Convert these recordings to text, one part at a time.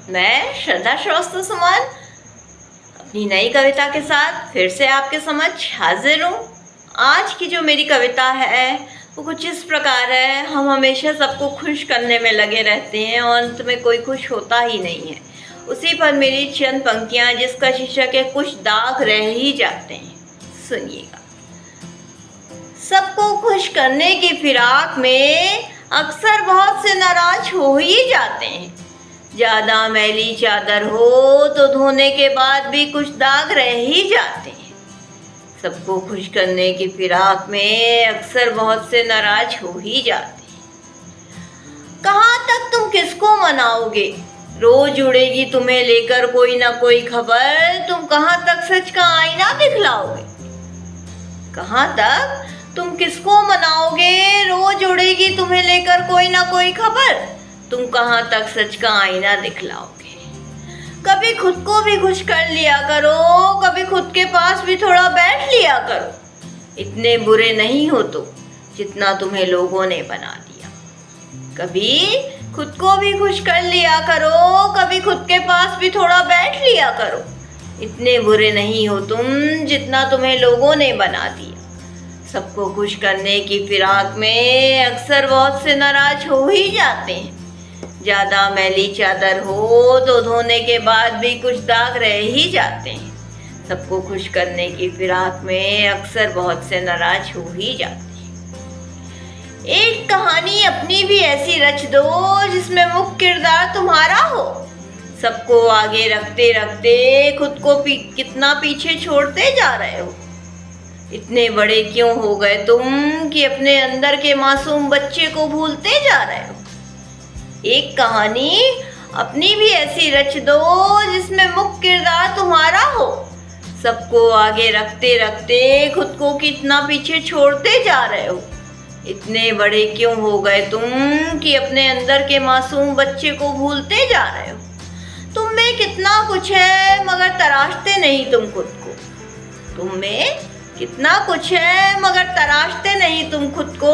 मैं श्रद्धा श्रीवास्तव सुमन अपनी नई कविता के साथ फिर से आपके समक्ष हाजिर हूँ। आज की जो मेरी कविता है वो कुछ इस प्रकार है। हम हमेशा सबको खुश करने में लगे रहते हैं और अंत में कोई खुश होता ही नहीं है। उसी पर मेरी चंद पंक्तियाँ जिसका शीर्षक है कुछ दाग रह ही जाते हैं। सुनिएगा। सबको खुश करने की फिराक में अक्सर बहुत से नाराज हो ही जाते हैं। ज़्यादा मैली चादर हो तो धोने के बाद भी कुछ दाग रह ही जाते हैं। सबको खुश करने की फिराक में अक्सर बहुत से नाराज हो ही जाते हैं। कहाँ तक तुम किसको मनाओगे, रोज उड़ेगी तुम्हें लेकर कोई ना कोई खबर। तुम कहाँ तक सच का आईना दिखलाओगे। कहाँ तक तुम किसको मनाओगे, रोज उड़ेगी तुम्हें लेकर कोई ना कोई खबर। तुम कहाँ तक सच का आईना दिखलाओगे। कभी खुद को भी खुश कर लिया करो, कभी खुद के पास भी थोड़ा बैठ लिया करो। इतने बुरे नहीं हो तो जितना तुम्हें लोगों ने बना दिया। कभी खुद को भी खुश कर लिया करो, कभी खुद के पास भी थोड़ा बैठ लिया करो। इतने बुरे नहीं हो तुम जितना तुम्हें लोगों ने बना दिया। सबको खुश करने की फिराक में अक्सर बहुत से नाराज हो ही जाते हैं। ज़्यादा मैली चादर हो तो धोने के बाद भी कुछ दाग रह ही जाते हैं। सबको खुश करने की फिराक में अक्सर बहुत से नाराज हो ही जाते हैं। एक कहानी अपनी भी ऐसी रच दो जिसमें मुख्य किरदार तुम्हारा हो। सबको आगे रखते रखते खुद को कितना पीछे छोड़ते जा रहे हो। इतने बड़े क्यों हो गए तुम कि अपने अंदर के मासूम बच्चे को भूलते जा रहे हो। एक कहानी अपनी भी ऐसी रच दो जिसमें मुख्य किरदार तुम्हारा हो। सबको आगे रखते रखते खुद को कितना पीछे छोड़ते जा रहे हो। इतने बड़े क्यों हो गए तुम कि अपने अंदर के मासूम बच्चे को भूलते जा रहे हो। तुम में कितना कुछ है मगर तराशते नहीं तुम खुद को। तुम में कितना कुछ है मगर तराशते नहीं तुम खुद को।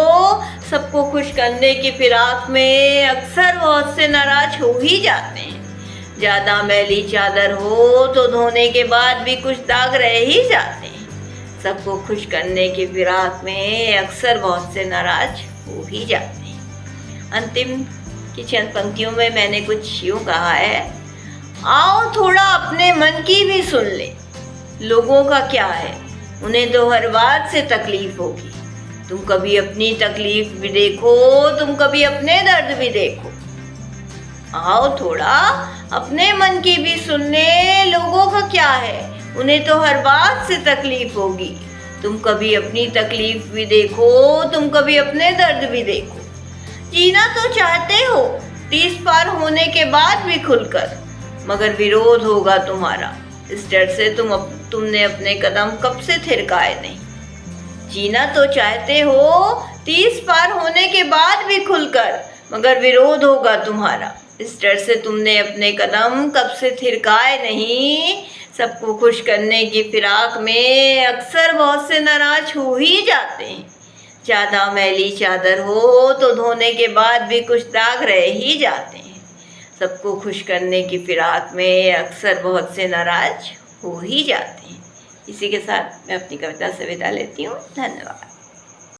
सबको खुश करने की फिराक में अक्सर बहुत से नाराज हो ही जाते हैं। ज़्यादा मैली चादर हो तो धोने के बाद भी कुछ दाग रह ही जाते हैं। सबको खुश करने की फिराक में अक्सर बहुत से नाराज हो ही जाते हैं। अंतिम की चंद पंक्तियों में मैंने कुछ यूँ कहा है। आओ थोड़ा अपने मन की भी सुन ले। लोगों का क्या है, उन्हें तो हर बात से तकलीफ होगी। तुम कभी अपनी तकलीफ भी देखो, तुम कभी अपने दर्द भी देखो। आओ थोड़ा अपने मन की भी सुन ले। लोगों का क्या है, उन्हें तो हर बात से तकलीफ होगी। तुम कभी अपनी तकलीफ भी देखो, तुम कभी अपने दर्द भी देखो। जीना तो चाहते हो 30 पार होने के बाद भी खुलकर, मगर विरोध होगा तुम्हारा। इस डर से तुमने अपने कदम कब से थिरकाए नहीं। जीना तो चाहते हो 30 पार होने के बाद भी खुलकर, मगर विरोध होगा तुम्हारा। इस डर से तुमने अपने कदम कब से थिरकाए नहीं। सबको खुश करने की फिराक में अक्सर बहुत से नाराज हो ही जाते हैं। ज़्यादा मैली चादर हो तो धोने के बाद भी कुछ दाग रह ही जाते हैं। सबको खुश करने की फिराक में अक्सर बहुत से नाराज हो ही जाते हैं। इसी के साथ मैं अपनी कविता से विदा लेती हूँ। धन्यवाद।